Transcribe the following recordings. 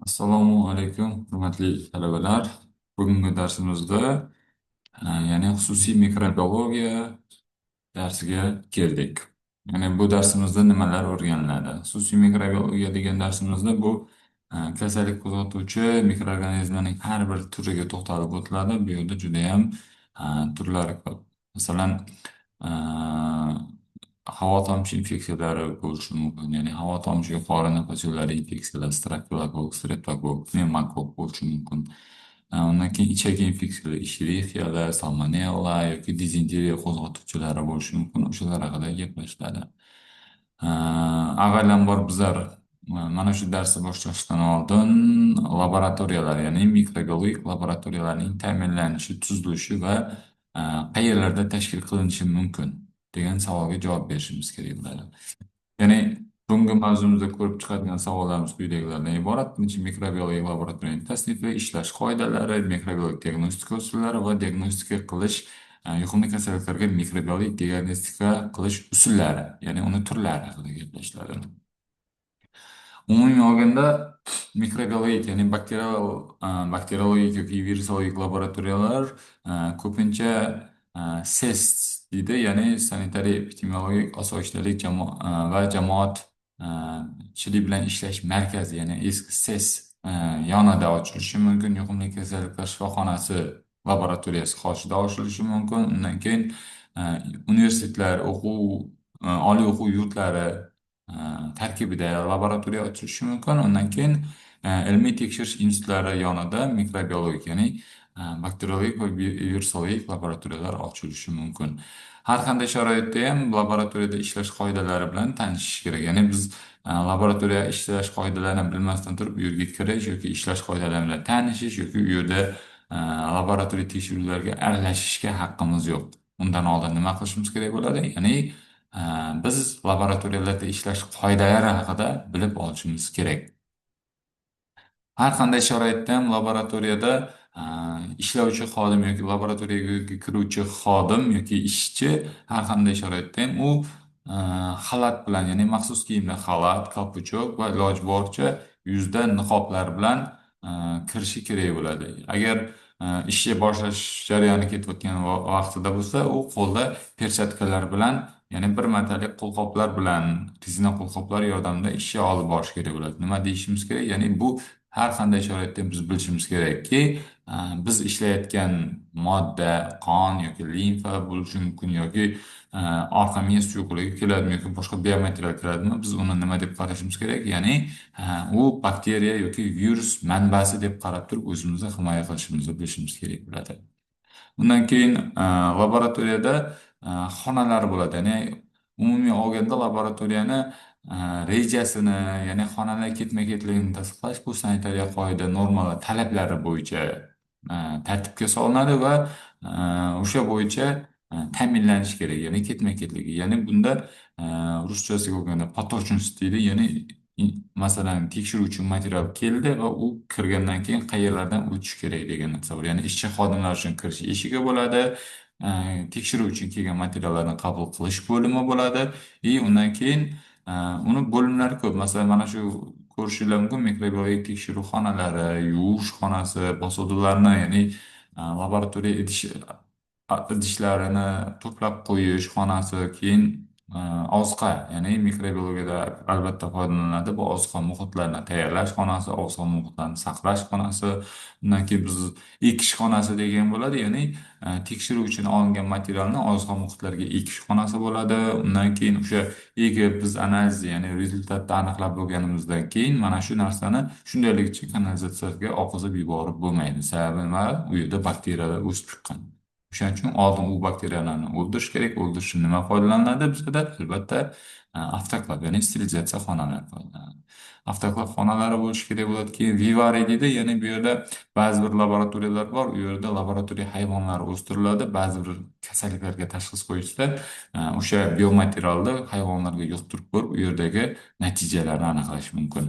Assalomu alaykum, hurmatli talabalar. Bugungi darsimizda ya'ni xususiy mikrobiologiya darsiga keldik. Ya'ni bu darsimizda nimalar o'rganiladi? Xususiy mikrobiologiya degan darsimizda bu kasallik qo'zg'atuvchi mikroorganizmlarning har bir turiga to'xtalib o'tiladi. Bu yerda juda ham turlari ko'p. Masalan, havo tomchi infeksiyalari bo'lishi mumkin. Ya'ni havo tomchi yuqori nafas yo'llari infeksiyalari, streptokok, streptokok, pnevmokok bo'lishi mumkin. Undan keyin ichaki infeksiyalar, isherixiyalar, salmonella yoki dizenteriya qo'zg'atuvchilari bo'lishi mumkin. O'shalar haqida gaplashiladi. Avvalambor bizlar mana shu darsni boshlashdan oldin laboratoriyalar, ya'ni mikrobiologik laboratoriyalarning ta'minlanishi, tuzilishi va qayerlarda tashkil qilinishi mumkin degan savolga javob berishimiz kerak bo'ladi. Ya'ni bugungi mavzumizda ko'rib chiqadigan savollarimiz quyidagilardan iborat. Birinchi, mikrobiologik laboratoriyaning tasnifi, ishlash qoidalari, mikrobiologik diagnostika usullari va diagnostika qilish yuqumli kasalliklarga mikrobiologik diagnostika qilish usullari, ya'ni uni turlari haqida gaplashiladi. Umumiy olganda mikrobiologik, ya'ni bakteriologik yoki virusologik laboratoriyalar ko'pincha SES deydi, ya'ni sanitariya epidemiologik osoyishtalik va jamoatchilik bilan ishlash markazi, ya'ni eski SES yonida ochilishi mumkin. Yuqumli kasalliklar shifoxonasi laboratoriyasi qoshida ochilishi mumkin. Undan keyin universitetlar, oliy o'quv yurtlari tarkibida laboratoriya ochilishi mumkin. Undan keyin ilmiy tekshirish institutlari yonida mikrobiologik, ya'ni bakteriologik va virusologik laboratoriyalar ochilishi mumkin. Har qanday sharoitda ham laboratoriyada ishlash qoidalari bilan tanishish kerak. Ya'ni biz laboratoriya ishlash qoidalarini bilmasdan turib u yerga kirish yoki ishlash qoidalari bilan tanishish yoki u yerda laboratoriya tekshiruvlariga aralashishga haqqimiz yo'q. Undan oldin nima qilishimiz kerak bo'ladi? Ya'ni biz laboratoriyalarda ishlash qoidalari haqida bilib olishimiz kerak. Har qanday sharoitda ham laboratoriyada ishlovchi xodim yoki laboratoriyaga kiruvchi xodim yoki ishchi har qanday sharoitda ham u xalat bilan, ya'ni maxsus kiyimda xalat, kapuchok va iloji boricha yuzda niqoblar bilan kirishi kerak bo'ladi. Agar ishga boshlash jarayoni ketayotgan vaqtida bo'lsa, u qo'lda persatkalar bilan, ya'ni bir martalik qo'lqoplar bilan, rezina qo'lqoplar yordamida ishga olib borish kerak bo'ladi. Nima deyishimiz kerak? Ya'ni bu har qanday sharoitda biz bilishimiz kerakki, biz ishlayotgan modda qon yoki limfa bo'lishi mumkin yoki orqa miya suyuqligi keladimi yoki boshqa biomaterial keladimi, biz uni nima deb qarashimiz kerak? Ya'ni u bakteriya yoki virus manbasi deb qarab turib o'zimizni himoya qilishimizni bilishimiz kerak bo'ladi. Undan keyin laboratoriyada xonalar bo'ladi. Ya'ni umumiy olganda laboratoriyani rejasini, ya'ni xonalar ketma-ketligini tasdiqlash bu sanitariya qoida normalar talablari bo'yicha tartibga solinadi va o'sha bo'yicha ta'minlanishi kerak, ya'ni ketma-ketligi. Ya'ni bunda ruschasiga olganda patochenность deydi, ya'ni masalan tekshiruvchi material keldi va u kirgandan keyin qayerlardan o'tishi kerak degan narsa bor. Ya'ni ishchi xodimlar uchun kirish eshigi bo'ladi, tekshiruv uchun kelgan materiallarni qabul qilish bo'limi bo'ladi. Undan keyin uni bo'limlari ko'p. Masalan, mana shu ko'rishinglar mumkin mikrobiologik tekshiruv xonalari, yuvish xonasi, bosuvlarni, ya'ni laboratoriya idishlarini to'plab qo'yish xonasi, keyin oziqa, ya'ni mikrobiologiyada albatta foydalaniladi. Bu oziqa muhitlarini tayyorlash xonasi, oziqa muhitlarini saqlash xonasi. Undan keyin biz ekish xonasi degan bo'ladi, ya'ni tekshiruv uchun olingan materialni oziqa muhitlarga ekish xonasi bo'ladi. Undan keyin o'sha ekib biz analiz, ya'ni rezultatni aniqlab bo'lganimizdan keyin mana shu narsani shundayligicha kanalizatsiyaga oqizib yuborib bo'lmaydi. Sababi nima? U yerda bakteriyalar o'sib chiqqan. O'shaning uchun oldin u bakteriyalarni o'ldirish kerak. O'ldirish uchun nima foydalanadi bizda? Albatta, avtoklav, ya'ni sterilizatsiya xonalari foydalanadi. Avtoklav xonalari bo'lishi kerak bo'ladi. Keyin vivari deydi, ya'ni bu yerda ba'zi bir laboratoriyalar bor. U yerda laboratoriya hayvonlari o'stiriladi. Ba'zi bir kasalliklarga tashxis qo'yishda o'sha biomaterialni hayvonlarga yuqtirib ko'rib, u yerdagi natijalarni aniqlash mumkin.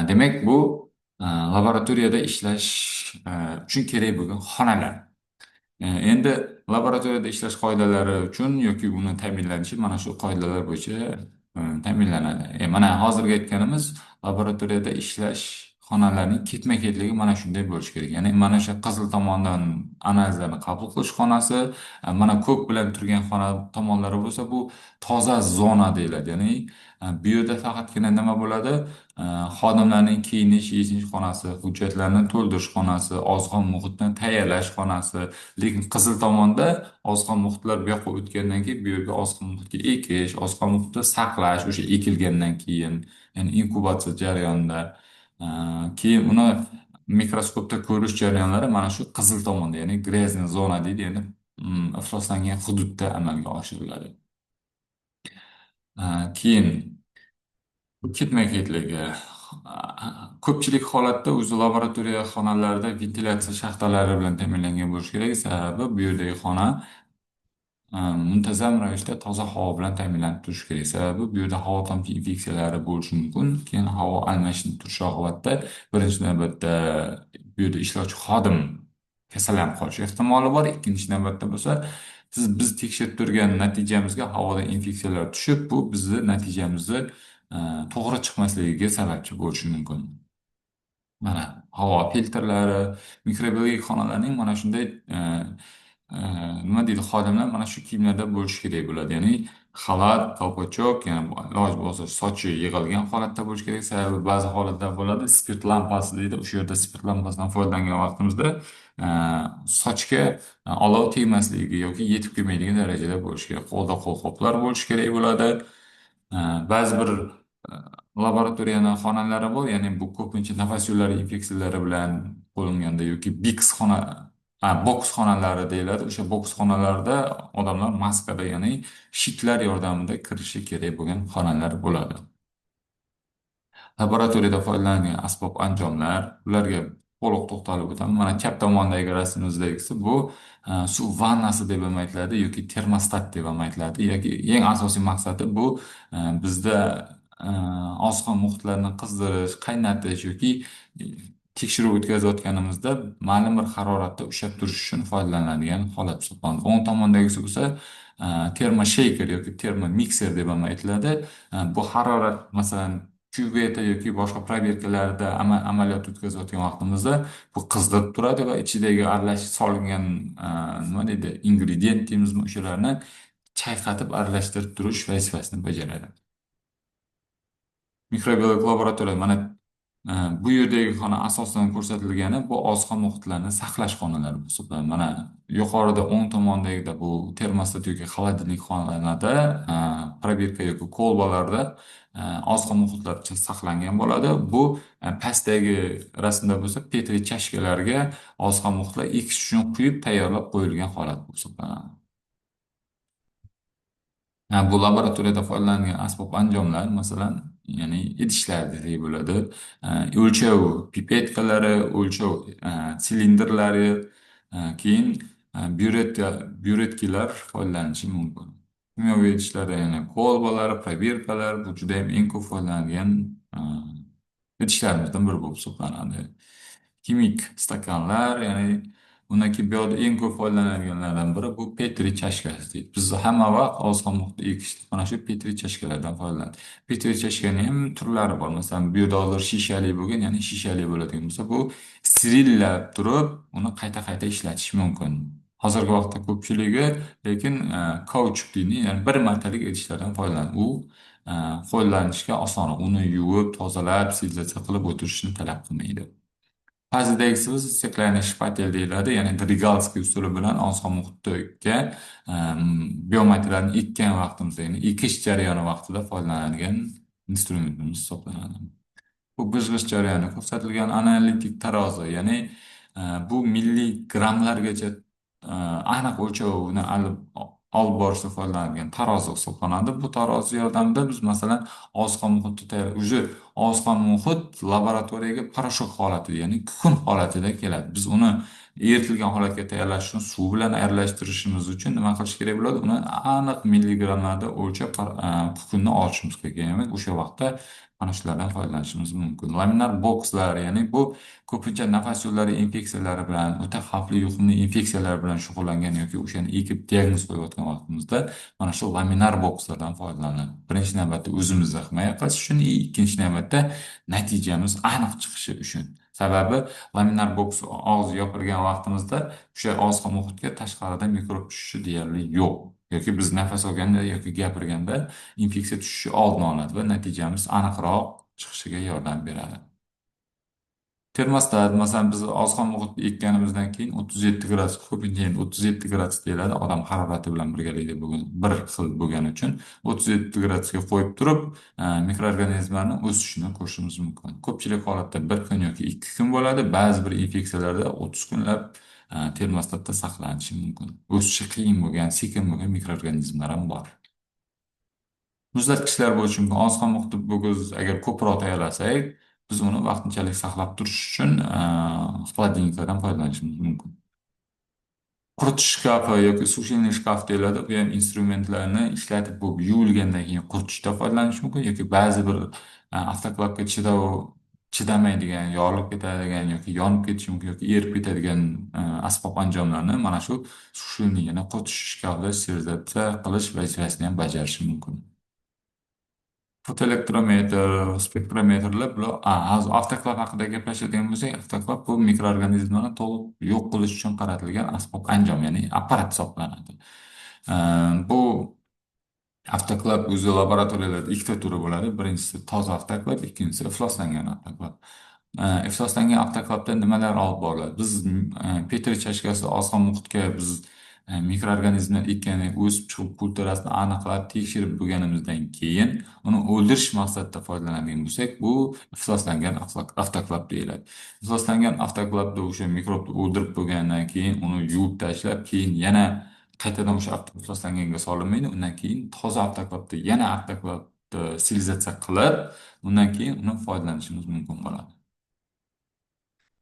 Demak, bu laboratoriyada ishlash uchun kerak bo'lgan xonalar. Endi laboratoriyada ishlash qoidalari uchun yoki uni ta'minlanishi mana shu qoidalar bo'yicha ta'minlanadi. Mana hozirgi aytganimiz laboratoriyada ishlash xonalarining ketma-ketligi mana shunday bo'lishi kerak. Ya'ni mana o'sha qizil tomondan analizlarni qabul qilish xonasi, mana ko'k bilan turgan xona tomonlari bo'lsa, bu toza zona deyiladi. Ya'ni bu yerda faqatgina nima bo'ladi? E, Xodimlarning kiyinish, yechinish xonasi, hujjatlarni to'ldirish xonasi, oziq muhitni tayyorlash xonasi. Lekin qizil tomonda oziq muhitlar bu yoqqa o'tgandan keyin bu yerga oziq muhitga ekish, oziq muhitda saqlash, o'sha ekilgandan keyin, ya'ni inkubatsiya jarayonida, keyin uni mikroskopda ko'rish jarayonlari mana shu qizil tomonda, ya'ni grezniy zona deydi, ya'ni ifloslangan hududda amalga oshiriladi. Keyin ketma-ketligi. Ko'pchilik holatda o'zi laboratoriya xonalarida ventilyatsiya shaxtalari bilan ta'minlangan bo'lishi kerak. Sababi bu yerdagi xona muntazam ravishda toza havo bilan ta'minlanib turishi kerak. Sababi bu yerda havo tomchi infeksiyalari bo'lishi mumkin. Keyin havo almashinib turishi oqibatida birinchi navbatda bu yerda ishlovchi xodim kasallanib qolishi ehtimoli bor. Ikkinchi navbatda bo'lsa, biz tekshirib turgan natijamizga havoda infeksiyalar tushib, bu bizni natijamizni to'g'ri chiqmasligiga sababchi bo'lishi mumkin. Mana havo filtrlari, mikrobiologik xonalarning mana shunday e, nima deydi xodimlar mana shu kiyimlarda bo'lishi kerak bo'ladi. Ya'ni xalat, kolpachok, ya'ni iloji bo'lsa sochi yig'ilgan holatda bo'lishi kerak. Sababi ba'zi holatlar bo'ladi, spirt lampasi deydi. O'sha yerda spirt lampasidan foydalangan vaqtimizda e, sochga olov tegmasligi yoki yetib kelmaydigan darajada bo'lishi kerak. Qo'lda qo'lqoplar bo'lishi kerak bo'ladi. Ba'zi bir e, laboratoriyani xonalari bor, ya'ni bu ko'pincha nafas yo'llari infeksiyalari bilan bo'lganda yoki biks xona, boks xonalari deyiladi. O'sha boks xonalarda odamlar maskada, ya'ni shitlar yordamida kirishi kerak bo'lgan xonalar bo'ladi. Laboratoriyada foydalanilgan asbob anjomlar, ularga to'liq to'xtalib o'taman. Mana chap tomondagi rasmimizdagisi bu suv vannasi deb ham aytiladi yoki termostat deb ham aytiladi. Yoki eng asosiy maqsadi bu bizda oziq muhitlarni qizdirish, qaynatish yoki tekshiruv o'tkazayotganimizda ma'lum bir haroratda ushlab turish uchun foydalanadigan holat hisoblanadi. O'ng tomondagisi bo'lsa termoshaker yoki termomikser deb ham aytiladi. Bu harorat, masalan, kyuveta yoki boshqa probirkalarda amaliyot o'tkazayotgan vaqtimizda bu qizdirib turadi va ichidagi aralashib solingan nima deydi, ingredient deymizmi, o'shalarni chayqatib aralashtirib turish vazifasini bajaradi. Mikrobiologik laboratoriya, mana bu yerdagi xona asosan ko'rsatilgani bu oziq muhitlarni saqlash xonalari hisoblanadi. Mana yuqorida o'ng tomondagida bu termostat yoki xolodilnik xonalarda probirka yoki kolbalarda oziq muhitlar saqlangan bo'ladi. Bu pastdagi rasmda bo'lsa petri chashkalarga oziq muhitlar ekish uchun quyib tayyorlab qo'yilgan holat hisoblanadi. Bu laboratoriyada foydalangan asbob anjomlar, masalan, ya'ni idishlar desak bo'ladi. O'lchov pipetkalari, o'lchov silindrlari, keyin byuretkalar foydalanishi mumkin. Kimyoviy idishlarda yana kolbalar, probirkalar, bu juda ham eng ko'p foydalanadigan idishlarimizdan biri bo'lib hisoblanadi. Kimik stakanlar, ya'ni undan keyin bu yoqda eng ko'p foydalanadiganlardan biri bu petri chashkasi deydi. Biz hamma vaqt oziq muhitda ekishda mana shu petri chashkalardan foydalanadi. Petri chashkaning ham turlari bor. Masalan, bu yerda hozir shishali bo'lgan, ya'ni shishali bo'ladigan bo'lsa, bu sterillab turib, uni qayta-qayta ishlatish mumkin. Hozirgi vaqtda ko'pchiligi lekin kauchuk deydi, ya'ni bir martalik idishlardan foydalanadi. U qo'llanishga oson, uni yuvib, tozalab, sterilizatsiya qilib o'tirishni talab qilmaydi. Pastdagisi steklanish patel deyiladi, ya'ni Drygalskiy usuli bilan oziq muhitga biomaterialni ekkan vaqtimizda, ya'ni ekish jarayoni vaqtida foydalanadigan instrumentimiz hisoblanadi. Bu bijg'ish jarayoni ko'rsatilgan analitik tarozi, ya'ni bu milligramlargacha aniq o'lchovni olib borishda foydalanadigan tarozi hisoblanadi. Bu tarozi yordamida biz masalan oziq muhitda уже oziqa muhit laboratoriyaga poрошок holatida, ya'ni kukun holatida keladi. Biz uni eritilgan holatga tayyorlash uchun suv bilan aralashtirishimiz uchun nima qilish kerak bo'ladi? Uni aniq milligrammlarda o'lchab kukunni olishimiz kerak. Ya'ni o'sha vaqtda mana shulardan foydalanishimiz mumkin. Laminar bokslar, ya'ni bu ko'pincha nafas yo'llari infeksiyalari bilan, o'ta xavfli yuqumli infeksiyalar bilan shug'ullangan yoki o'shani ekib diagnoz qo'yayotgan vaqtimizda mana shu laminar bokslardan foydalanadi. Birinchi navbatda o'zimizni himoya qilish uchun, ikkinchi navbatda natijamiz aniq chiqishi uchun. Sababi laminar boks og'zi yopilgan vaqtimizda o'sha oziqa muhitga tashqaridan mikrob tushishi deyarli yo'q. Yoki biz nafas olganda yoki gapirganda infeksiya tushishi oldini oladi va natijamiz aniqroq chiqishiga yordam beradi. Termostat, masalan, biz oziq muhit ekkanimizdan keyin 37 gradus, ko'pincha endi 37 gradus deyiladi, odam harorati bilan birgalikda bugun bir xil bo'lgani uchun 37 gradusga qo'yib turib, mikroorganizmlarni o'sishini ko'rishimiz mumkin. Ko'pchilik holatda bir kun yoki 2 kun bo'ladi, ba'zi bir infeksiyalarda 30 kunlab termostatda saqlanishi mumkin. O'sishi qiyin bo'lgan, sekin bo'lgan mikroorganizmlar ham bor. Muzlatgichlar bo'lishi mumkin. Oziq muhitni biz agar ko'proq tayyorlasak, biz uni vaqtinchalik saqlab turish uchun xolodilniklardan foydalanishimiz mumkin. Quritish shkafi yoki sushilniy shkaf deyiladi. Bu ham instrumentlarni ishlatib bo'lib yuvilgandan keyin quritishda foydalanish mumkin yoki ba'zi bir avtoklavga chidamaydigan, yorilib ketadigan yoki yonib ketishi mumkin yoki erib ketadigan asbob anjomlarni mana shu sushilniy, ya'ni quritish shkafida sterilizatsiya qilish vazifasini ham bajarishi mumkin. Fotoelektrometr, spektrometrlar bular hozir avtoklav haqida gaplashadigan bo'lsak, avtoklav bu mikroorganizmlarni to'liq yo'q qilish uchun qaratilgan asbob anjom, ya'ni apparat hisoblanadi. Bu avtoklav o'zi laboratoriyalarda ikkita turi bo'ladi. Birinchisi toza avtoklav, ikkinchisi ifloslangan avtoklav. Ifloslangan avtoklavda nimalar olib boriladi? Biz Petri chashkasida oziq muhitga biz mikroorganizmlar ekanini o'sib chiqib kulturasini aniqlab tekshirib bo'lganimizdan keyin uni o'ldirish maqsadida foydalanadigan bo'lsak, bu ifloslangan avtoklav deyiladi. Ifloslangan avtoklavda o'sha mikrobni o'ldirib bo'lgandan keyin uni yuvib tashlab, keyin yana qaytadan o'sha ifloslanganga solinmaydi. Undan keyin toza avtoklavda yana avtoklavni sterilizatsiya qilib, undan keyin uni foydalanishimiz mumkin bo'ladi.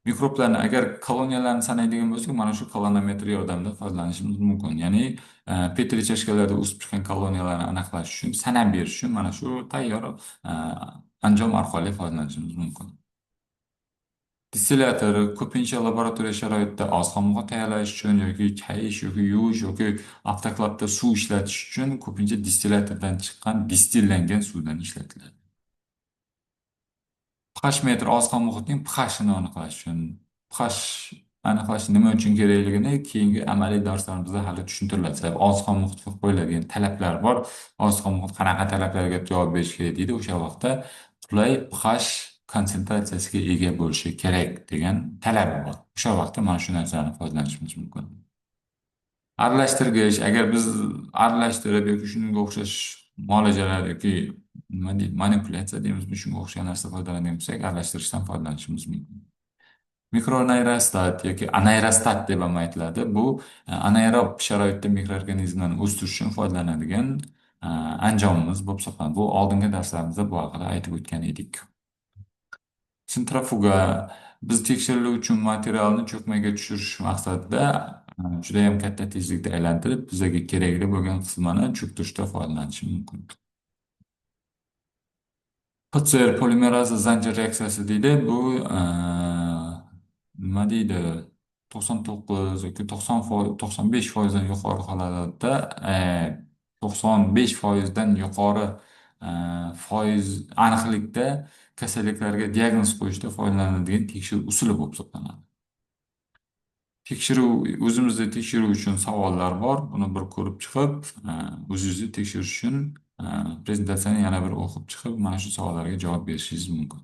Mikroblarni agar koloniyalarni sanaydigan bo'lsak, mana shu kolonometr yordamida foydalanishimiz mumkin. Ya'ni Petri chashkalarda o'sib chiqqan koloniyalarni aniqlash uchun, sanab berish uchun mana shu tayyor anjom orqali foydalanishimiz mumkin. Distilyator ko'pincha laboratoriya sharoitida oziq muhit tayyorlash uchun yoki chayish yoki yuvish yoki avtoklavda suv ishlatish uchun ko'pincha distilyatordan chiqqan distillangan suvdan ishlatiladi. pH metr oziq muhitning pH'ini aniqlash uchun. pH aniqlash nima uchun kerakligini keyingi amaliy darslarimizda hali tushuntiriladi. Sababi oziq muhitga qo'yiladigan talablar bor. Oziq muhit qanaqa talablarga javob berish kerak deydi. O'sha vaqtda qulay pH konsentratsiyasiga ega bo'lishi kerak degan talab bor. O'sha vaqtda mana shu narsalarni foydalanishimiz mumkin. Aralashtirgich, agar biz aralashtirib yoki shunga o'xshash muolajalar yoki nima deydi, manipulyatsiya deymiz, shunga o'xshagan narsa foydalanadigan bo'lsak, aralashtirishdan foydalanishimiz mumkin. Mikroanaerostat yoki anaerostat deb ham aytiladi. Bu anaerob sharoitda mikroorganizmlarni o'stirish uchun foydalanadigan anjomimiz bo'lib hisoblanadi. Bu oldingi darslarimizda bu haqida aytib o'tgan edik. Sentrifuga biz tekshiriluvchi materialni cho'kmaga tushirish maqsadida juda ham katta tezlikda aylantirib, bizga kerakli bo'lgan qismini cho'ktirishda foydalanish mumkin. PCR polimeraza zanjir reaksiyasi deydi. Bu nima deydi? 99 yoki 95% dan yuqori holatda 95% dan yuqori foiz aniqlikda kasalliklarga diagnoz qo'yishda foydalanadigan tekshiruv usuli bo'lib hisoblanadi. O'zimizni tekshiruv uchun savollar bor. Buni bir ko'rib chiqib, o'zingizni tekshirish uchun prezentatsiyani yana bir o'qib chiqib, mana shu savollarga javob berishingiz mumkin.